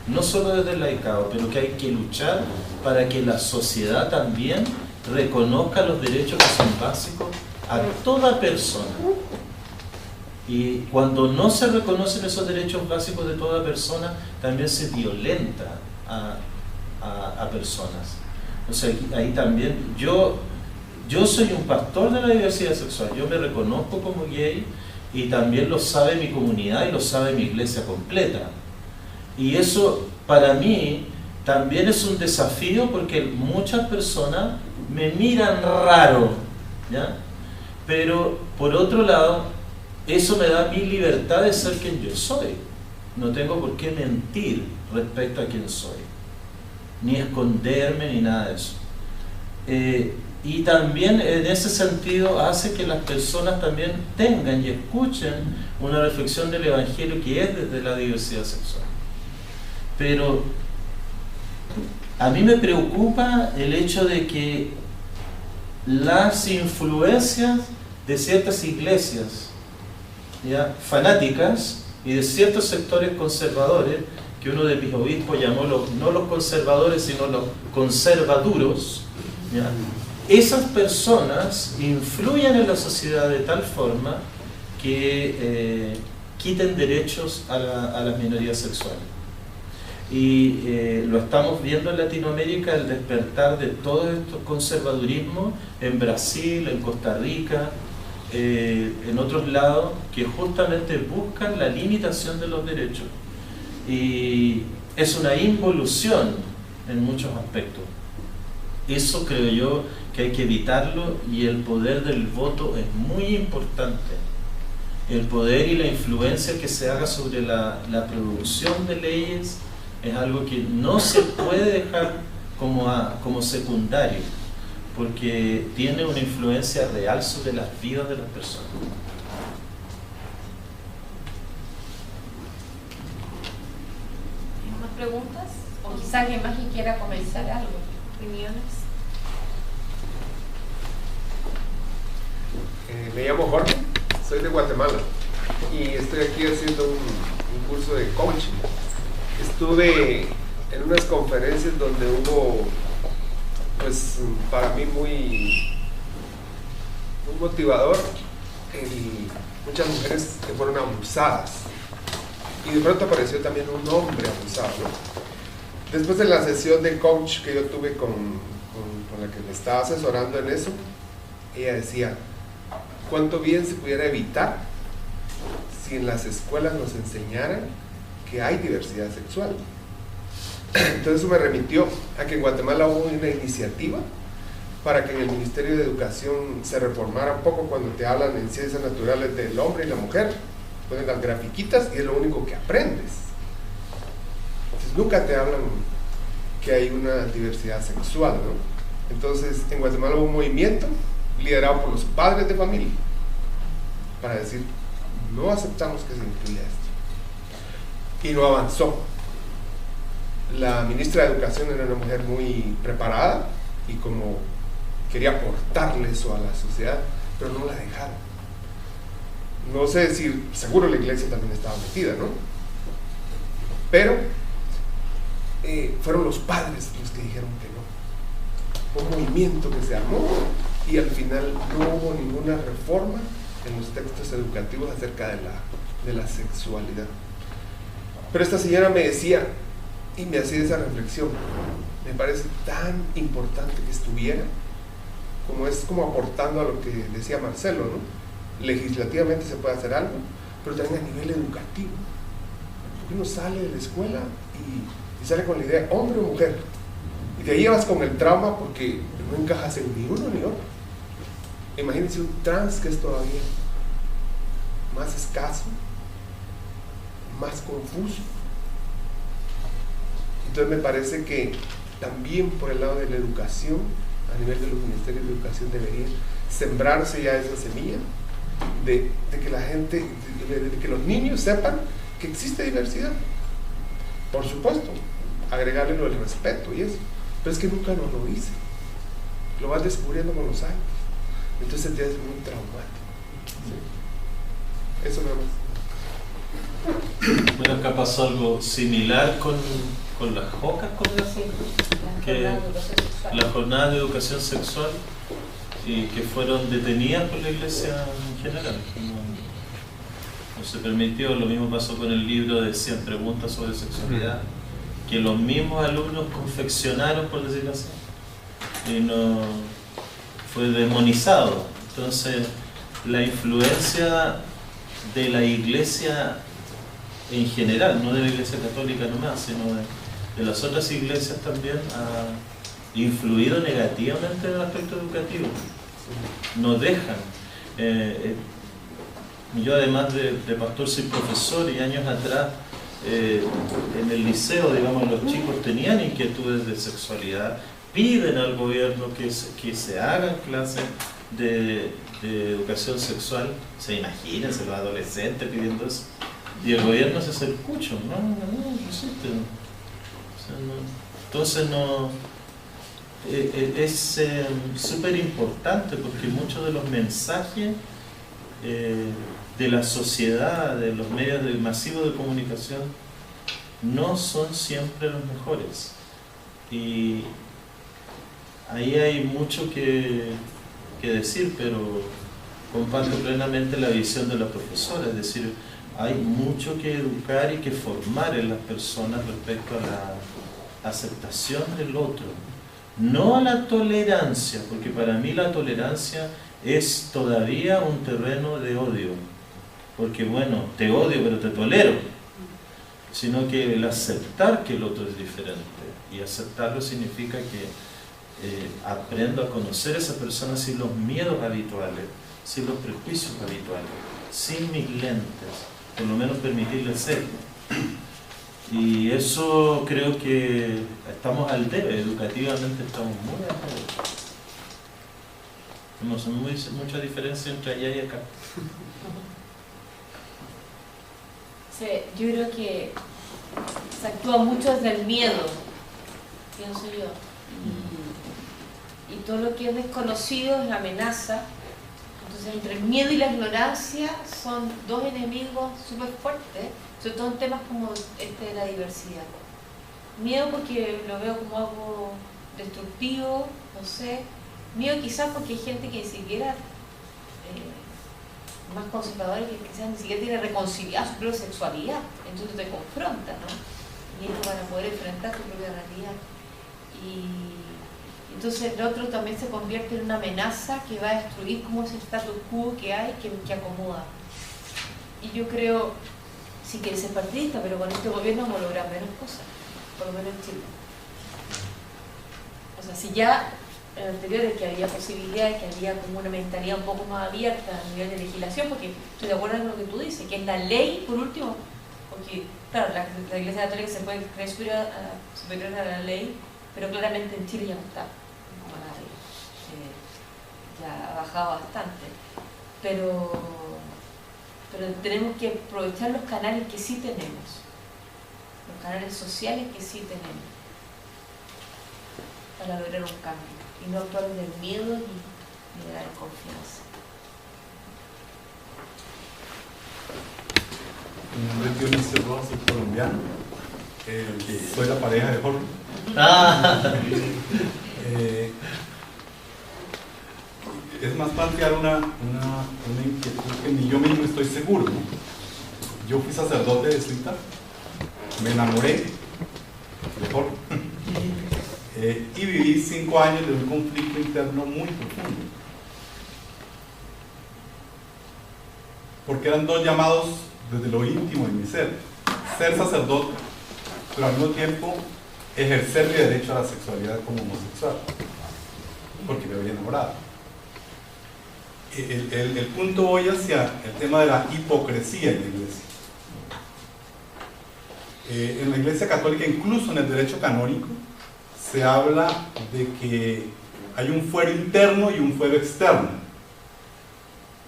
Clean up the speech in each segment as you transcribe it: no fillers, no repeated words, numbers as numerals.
no solo desde el laicado, pero que hay que luchar para que la sociedad también reconozca los derechos que son básicos a toda persona. Y cuando no se reconocen esos derechos básicos de toda persona, también se violenta a personas. O sea, ahí también, yo soy un pastor de la diversidad sexual, yo me reconozco como gay y también lo sabe mi comunidad y lo sabe mi iglesia completa. Y eso para mí también es un desafío porque muchas personas me miran raro, ¿ya? Pero por otro lado, eso me da mi libertad de ser quien yo soy. No tengo por qué mentir respecto a quién soy, ni esconderme, ni nada de eso. Y también en ese sentido hace que las personas también tengan y escuchen una reflexión del Evangelio que es desde la diversidad sexual. Pero a mí me preocupa el hecho de que las influencias de ciertas iglesias, ¿ya?, fanáticas, y de ciertos sectores conservadores, que uno de mis obispos llamó no los conservadores, sino los conservaduros, ¿ya?, esas personas influyen en la sociedad de tal forma que quiten derechos a las minorías sexuales. Y lo estamos viendo en Latinoamérica, el despertar de todo estos conservadurismos en Brasil, en Costa Rica, en otros lados, que justamente buscan la limitación de los derechos. Y es una involución en muchos aspectos. Eso creo yo que hay que evitarlo, y el poder del voto es muy importante. El poder y la influencia que se haga sobre la producción de leyes es algo que no se puede dejar como secundario, porque tiene una influencia real sobre las vidas de las personas. ¿Más preguntas? O quizá alguien más que quiera comenzar algo. ¿Opiniones? Me llamo Jorge, soy de Guatemala y estoy aquí haciendo un curso de coaching. Estuve en unas conferencias donde hubo, pues para mí muy motivador, muchas mujeres que fueron abusadas, y de pronto apareció también un hombre abusado, ¿no? Después de la sesión de coach que yo tuve con la que me estaba asesorando en eso, ella decía: cuánto bien se pudiera evitar si en las escuelas nos enseñaran que hay diversidad sexual. Entonces eso me remitió a que en Guatemala hubo una iniciativa para que en el Ministerio de Educación se reformara un poco cuando te hablan en ciencias naturales del hombre y la mujer. Ponen las grafiquitas y es lo único que aprendes. Entonces nunca te hablan que hay una diversidad sexual, ¿no? Entonces en Guatemala hubo un movimiento liderado por los padres de familia para decir: no aceptamos que se incluya esto, y no avanzó. La ministra de Educación era una mujer muy preparada y como quería aportarle eso a la sociedad, pero no la dejaron. No sé decir, seguro la iglesia también estaba metida, ¿no? Pero fueron los padres los que dijeron que no. Un movimiento que se armó y al final no hubo ninguna reforma en los textos educativos acerca de la sexualidad. Pero esta señora me decía, y me hacía esa reflexión: me parece tan importante que estuviera, como aportando a lo que decía Marcelo, ¿no? Legislativamente se puede hacer algo, pero también a nivel educativo, porque uno sale de la escuela y sale con la idea hombre o mujer, y te llevas con el trauma porque no encajas en ni uno ni otro. Imagínense un trans, que es todavía más escaso, más confuso. Entonces me parece que también por el lado de la educación, a nivel de los ministerios de educación, debería sembrarse ya esa semilla de que la gente, de que los niños sepan que existe diversidad. Por supuesto, agregarle lo del respeto y eso, pero es que nunca nos lo dice, lo vas descubriendo con los años, entonces te hace muy traumático, ¿sí? Eso nada más. Bueno, acá pasó algo similar con las JOCAS, la jornada de educación sexual, y que fueron detenidas por la Iglesia en general. No se permitió. Lo mismo pasó con el libro de 100 preguntas sobre sexualidad, que los mismos alumnos confeccionaron, por decirlo así, y no fue demonizado. Entonces, la influencia de la Iglesia en general, no de la Iglesia católica nomás, sino de las otras iglesias también, ha influido negativamente en el aspecto educativo. Nos dejan. Yo, además de pastor, soy profesor, y años atrás en el liceo, digamos, los chicos tenían inquietudes de sexualidad, piden al gobierno que se hagan clases de educación sexual. Se imagínense los adolescentes pidiendo eso, y el gobierno se hace el cucho. No existe. O sea, no. Entonces es súper importante, porque muchos de los mensajes de la sociedad, de los medios masivos de comunicación, no son siempre los mejores, y ahí hay mucho que decir, pero comparto plenamente la visión de la profesora. Es decir, hay mucho que educar y que formar en las personas respecto a la aceptación del otro, no a la tolerancia, porque para mí la tolerancia es todavía un terreno de odio, porque bueno, te odio pero te tolero, sino que el aceptar que el otro es diferente, y aceptarlo significa que aprendo a conocer a esa persona sin los miedos habituales, sin los prejuicios habituales, sin mis lentes, por lo menos permitirle ser. Y eso creo que estamos al debe, educativamente estamos muy al debe. Tenemos mucha diferencia entre allá y acá. Sí, yo creo que se actúa mucho desde el miedo, pienso yo. Y todo lo que es desconocido es la amenaza. Entonces, entre el miedo y la ignorancia son dos enemigos súper fuertes, sobre todo en temas como este de la diversidad. Miedo porque lo veo como algo destructivo, no sé. Miedo quizás porque hay gente que ni siquiera, más conservadora, que quizás ni siquiera tiene reconciliada su propia sexualidad. Entonces te confrontas, ¿no? Y ellos van a poder enfrentar tu propia realidad. Y entonces el otro también se convierte en una amenaza que va a destruir como ese status quo que hay, que acomoda. Y yo creo, sí que ser partidista, pero con este gobierno vamos a lograr menos cosas, por lo menos en Chile. O sea, si ya en el anterior es que había posibilidades, que había como una mentalidad un poco más abierta a nivel de legislación, porque estoy de acuerdo con lo que tú dices, que es la ley, por último, porque claro, la Iglesia Católica se puede creer superior a la ley, pero claramente en Chile ya no está. Ya ha bajado bastante, pero tenemos que aprovechar los canales que sí tenemos, los canales sociales que sí tenemos, para lograr un cambio, y no actuar del miedo ni de la desconfianza. Mi nombre es Dionisio Rojas, soy colombiano, soy la pareja de Jorge. Es más plantear una inquietud que ni yo mismo estoy seguro, ¿no? Yo fui sacerdote de Suita, me enamoré de Jorge y viví 5 años de un conflicto interno muy profundo, porque eran dos llamados desde lo íntimo de mi ser sacerdote, pero al mismo tiempo ejercer mi derecho a la sexualidad como homosexual, porque me había enamorado. El punto hoy hacia el tema de la hipocresía en la iglesia. En la Iglesia Católica, incluso en el derecho canónico, se habla de que hay un fuero interno y un fuero externo,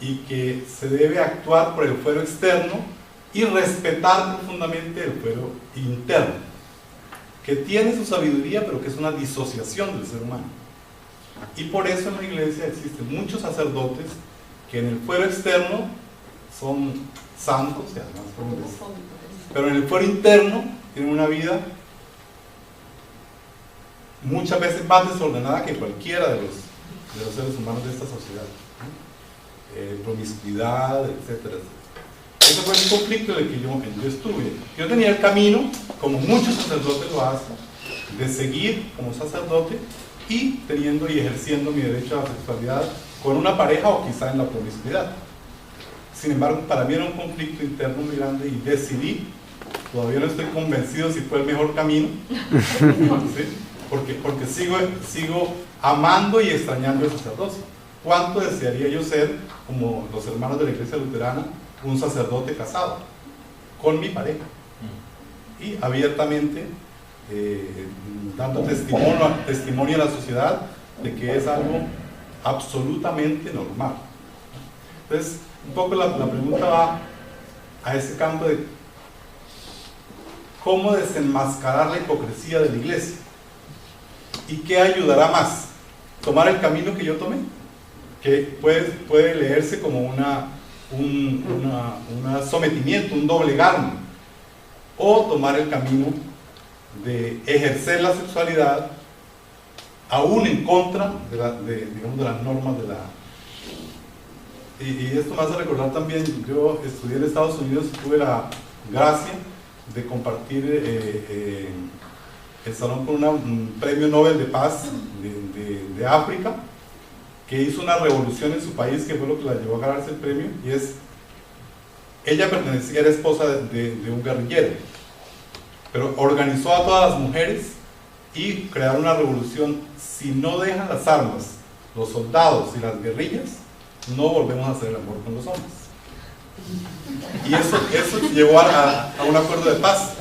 y que se debe actuar por el fuero externo y respetar profundamente el fuero interno, que tiene su sabiduría, pero que es una disociación del ser humano. Y por eso en la iglesia existen muchos sacerdotes que en el fuero externo son santos y además jóvenes. Pero en el fuero interno tienen una vida muchas veces más desordenada que cualquiera de los seres humanos de esta sociedad, ¿no? Promiscuidad, etcétera, etcétera. Ese fue el conflicto en el que yo estuve. Yo tenía el camino, como muchos sacerdotes lo hacen, de seguir como sacerdote y teniendo y ejerciendo mi derecho a la sexualidad con una pareja o quizá en la promiscuidad. Sin embargo, para mí era un conflicto interno muy grande y decidí, todavía no estoy convencido si fue el mejor camino, ¿sí? porque sigo amando y extrañando el sacerdocio. ¿Cuánto desearía yo ser, como los hermanos de la Iglesia Luterana, un sacerdote casado con mi pareja y abiertamente dando testimonio a la sociedad de que es algo absolutamente normal? Entonces, un poco la pregunta va a ese campo de cómo desenmascarar la hipocresía de la Iglesia y qué ayudará más, tomar el camino que yo tomé, que puede leerse como un sometimiento, un doblegarme, o tomar el camino de ejercer la sexualidad aún en contra digamos, de las normas de la... Y esto me hace recordar también, yo estudié en Estados Unidos y tuve la gracia de compartir el salón con un premio Nobel de Paz de África, que hizo una revolución en su país, que fue lo que la llevó a ganarse el premio, y ella era esposa de un guerrillero, pero organizó a todas las mujeres y crearon una revolución. Si no dejan las armas los soldados y las guerrillas, no volvemos a hacer el amor con los hombres. Y eso llevó a un acuerdo de paz,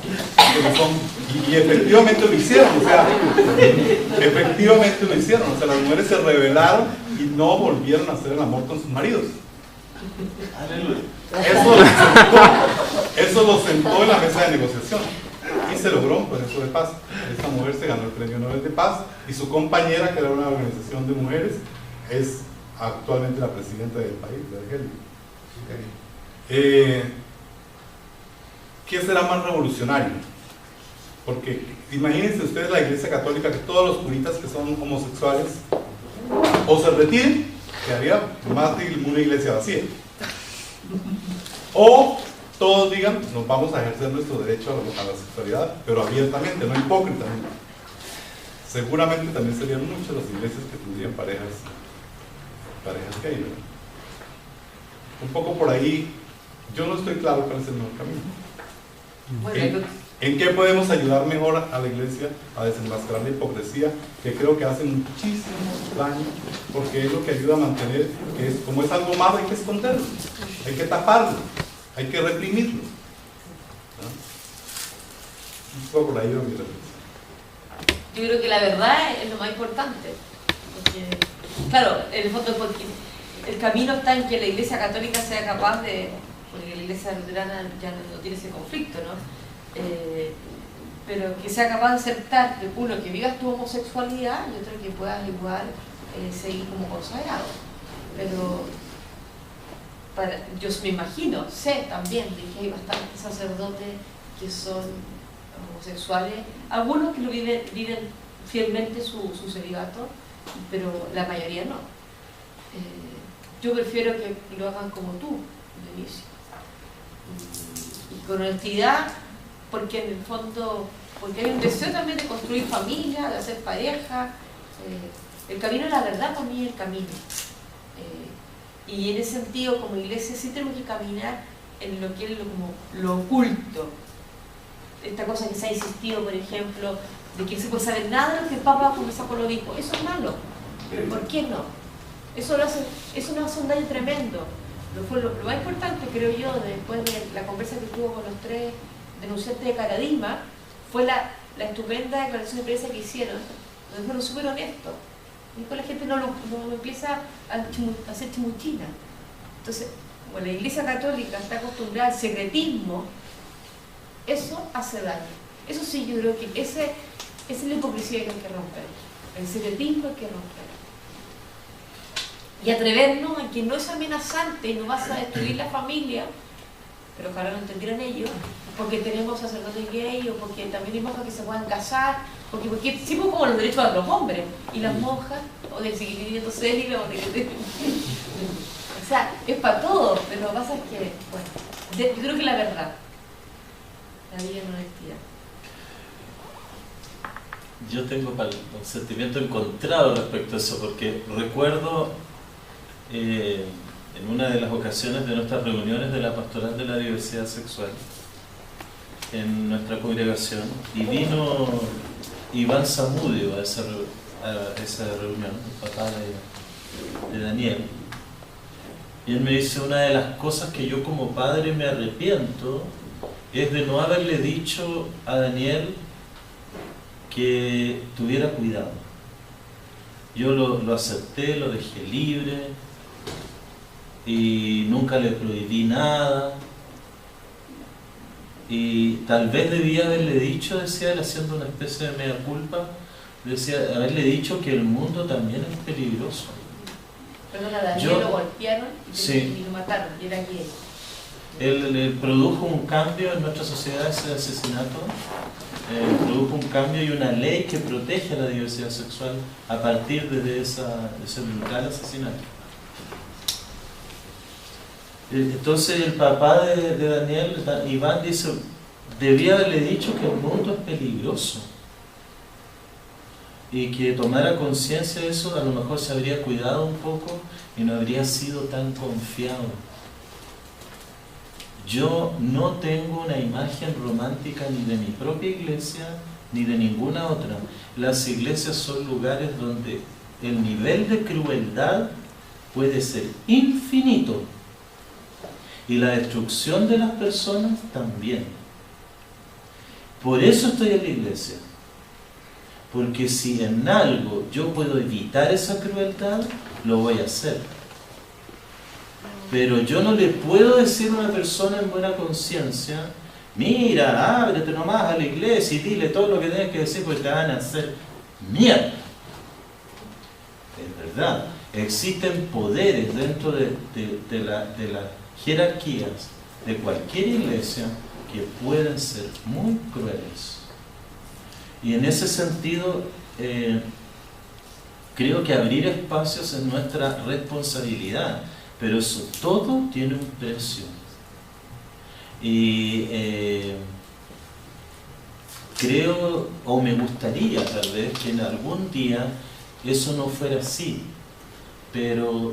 y efectivamente lo hicieron, o sea, las mujeres se rebelaron y no volvieron a hacer el amor con sus maridos. Eso lo sentó en la mesa de negociación y se logró un proceso de paz. Esta mujer se ganó el premio Nobel de Paz y su compañera, que era una organización de mujeres, es actualmente la presidenta del país, de Argelia. ¿Qué será más revolucionario? Porque imagínense ustedes la Iglesia Católica, que todos los curitas que son homosexuales o se retiren, quedaría más de una iglesia vacía, o todos digan, nos vamos a ejercer nuestro derecho a la sexualidad, pero abiertamente, no hipócritamente. Seguramente también serían muchas las iglesias que tendrían parejas gay, ¿verdad? Un poco por ahí, yo no estoy claro cuál es el mejor camino. ¿En qué podemos ayudar mejor a la Iglesia a desenmascarar la hipocresía, que creo que hace muchísimo daño, porque es lo que ayuda a mantener, que es, como es algo malo, hay que esconderlo, hay que taparlo, hay que reprimirlo, ¿no? Un poco por ahí va mi reflexión. Yo creo que la verdad es lo más importante, porque, claro, en el fondo, porque el camino está en que la Iglesia Católica sea capaz de, porque la Iglesia Luterana ya no tiene ese conflicto, ¿no? Pero que sea capaz de aceptar que uno, que vivas tu homosexualidad, y otro que puedas igual seguir como consagrado. Pero yo me imagino, sé también de que hay bastantes sacerdotes que son homosexuales, algunos que lo viven fielmente su celibato, pero la mayoría no. Yo prefiero que lo hagan como tú, Dionisio, y con honestidad, porque en el fondo, porque hay un deseo también de construir familia, de hacer pareja. El camino, la verdad, para mí es el camino. Y en ese sentido, como iglesia, sí tenemos que caminar en lo que es como lo oculto. Esta cosa que se ha insistido, por ejemplo, de que no se puede saber nada de lo que el Papa conversó con los obispos. Eso es malo. ¿Pero por qué no? Eso nos hace un daño tremendo. Lo más importante, creo yo, después de la conversa que tuvo con los 3 denunciantes de Caradima, fue la estupenda declaración de prensa que hicieron, donde fueron súper honestos. Y después la gente no empieza a hacer chimuchina. Entonces, como la Iglesia Católica está acostumbrada al secretismo, eso hace daño. Eso sí, yo creo que esa es la hipocresía que hay que romper. El secretismo hay que romper. y atrevernos a que no es amenazante, no vas a destruir la familia, pero ojalá lo entendieran ellos, porque tenemos sacerdotes gay o porque también hay monjas que se puedan casar, porque siempre como los derechos de los hombres y las monjas, o de seguir viviendo célibe, o de que o sea, es para todos, pero lo que pasa es que, bueno, yo creo que la verdad, la vida en honestidad. Yo tengo un sentimiento encontrado respecto a eso, porque recuerdo en una de las ocasiones de nuestras reuniones de la Pastoral de la Diversidad Sexual en nuestra congregación, y vino Iván Zamudio a esa reunión, el papá de Daniel, y él me dice: una de las cosas que yo como padre me arrepiento es de no haberle dicho a Daniel que tuviera cuidado. Yo lo acepté, lo dejé libre y nunca le prohibí nada, y tal vez debía haberle dicho, decía él, haciendo una especie de mea culpa, decía, haberle dicho que el mundo también es peligroso. Perdón, a Daniel lo golpearon y lo mataron, y era gay. Él produjo un cambio en nuestra sociedad, ese asesinato, produjo un cambio y una ley que protege a la diversidad sexual a partir de ese brutal asesinato. Entonces el papá de Daniel, Iván, dice: debía haberle dicho que el mundo es peligroso y que tomara conciencia de eso, a lo mejor se habría cuidado un poco y no habría sido tan confiado. Yo no tengo una imagen romántica ni de mi propia iglesia ni de ninguna otra. Las iglesias son lugares donde el nivel de crueldad puede ser infinito y la destrucción de las personas también. Por eso estoy en la iglesia, porque si en algo yo puedo evitar esa crueldad, lo voy a hacer. Pero yo no le puedo decir a una persona en buena conciencia: mira, ábrete nomás a la iglesia y dile todo lo que tienes que decir porque te van a hacer mierda. Es verdad, existen poderes dentro de las jerarquías de cualquier iglesia que pueden ser muy crueles. Y en ese sentido, creo que abrir espacios es nuestra responsabilidad. Pero eso todo tiene un precio. Y creo, o me gustaría tal vez, que en algún día eso no fuera así. Pero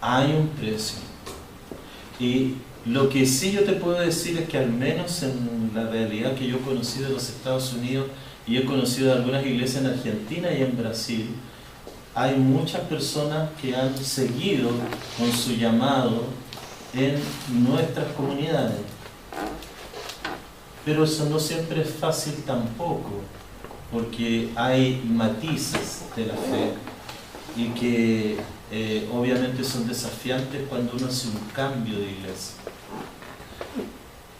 hay un precio. Y lo que sí yo te puedo decir es que al menos en la realidad que yo he conocido de los Estados Unidos, y he conocido de algunas iglesias en Argentina y en Brasil, hay muchas personas que han seguido con su llamado en nuestras comunidades. Pero eso no siempre es fácil tampoco, porque hay matices de la fe y que obviamente son desafiantes cuando uno hace un cambio de iglesia.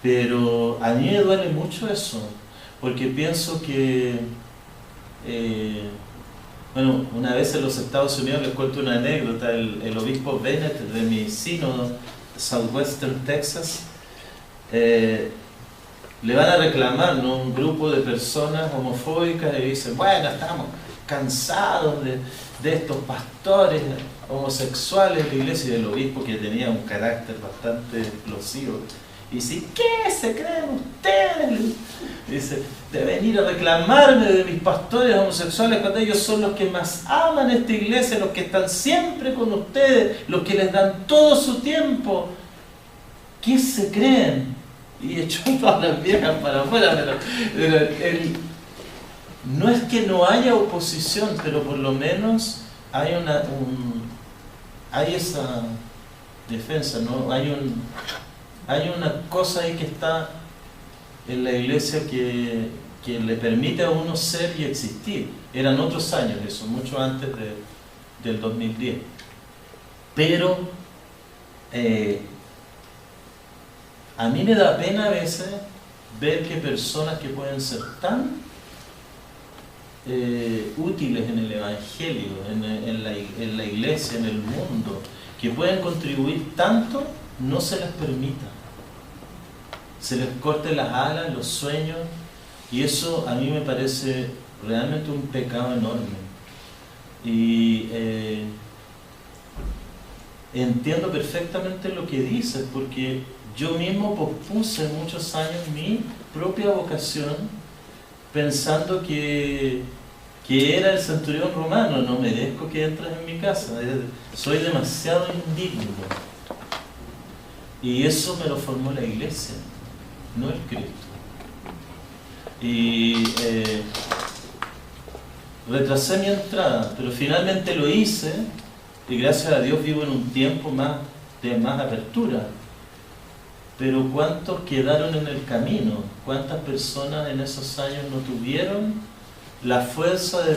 Pero a mí me duele mucho eso, porque pienso que bueno, una vez en los Estados Unidos, les cuento una anécdota, el obispo Bennett de mi sínodo, Southwestern Texas, le van a reclamar, ¿no?, un grupo de personas homofóbicas, y dicen: bueno, estamos cansados de estos pastores homosexuales de la iglesia, y del obispo, que tenía un carácter bastante explosivo, y dice: ¿qué se creen ustedes? Dice: de venir a reclamarme de mis pastores homosexuales cuando ellos son los que más aman esta iglesia, los que están siempre con ustedes, los que les dan todo su tiempo. ¿Qué se creen? Y echó todas las viejas para afuera, pero no es que no haya oposición, pero por lo menos hay hay esa defensa, ¿no? Hay una cosa ahí que está en la iglesia que le permite a uno ser y existir. Eran otros años eso, mucho antes del 2010. Pero a mí me da pena a veces ver que personas que pueden ser tan útiles en el Evangelio, en la iglesia, en el mundo, que pueden contribuir tanto, no se les permita. Se les corten las alas, los sueños, y eso a mí me parece realmente un pecado enorme. Y entiendo perfectamente lo que dices, porque yo mismo pospuse muchos años mi propia vocación pensando que era el centurión romano. No merezco que entres en mi casa, soy demasiado indigno. Y eso me lo formó la iglesia, no el Cristo. Y retrasé mi entrada, pero finalmente lo hice, y gracias a Dios vivo en un tiempo de más apertura. Pero ¿cuántos quedaron en el camino? ¿Cuántas personas en esos años no tuvieron la fuerza de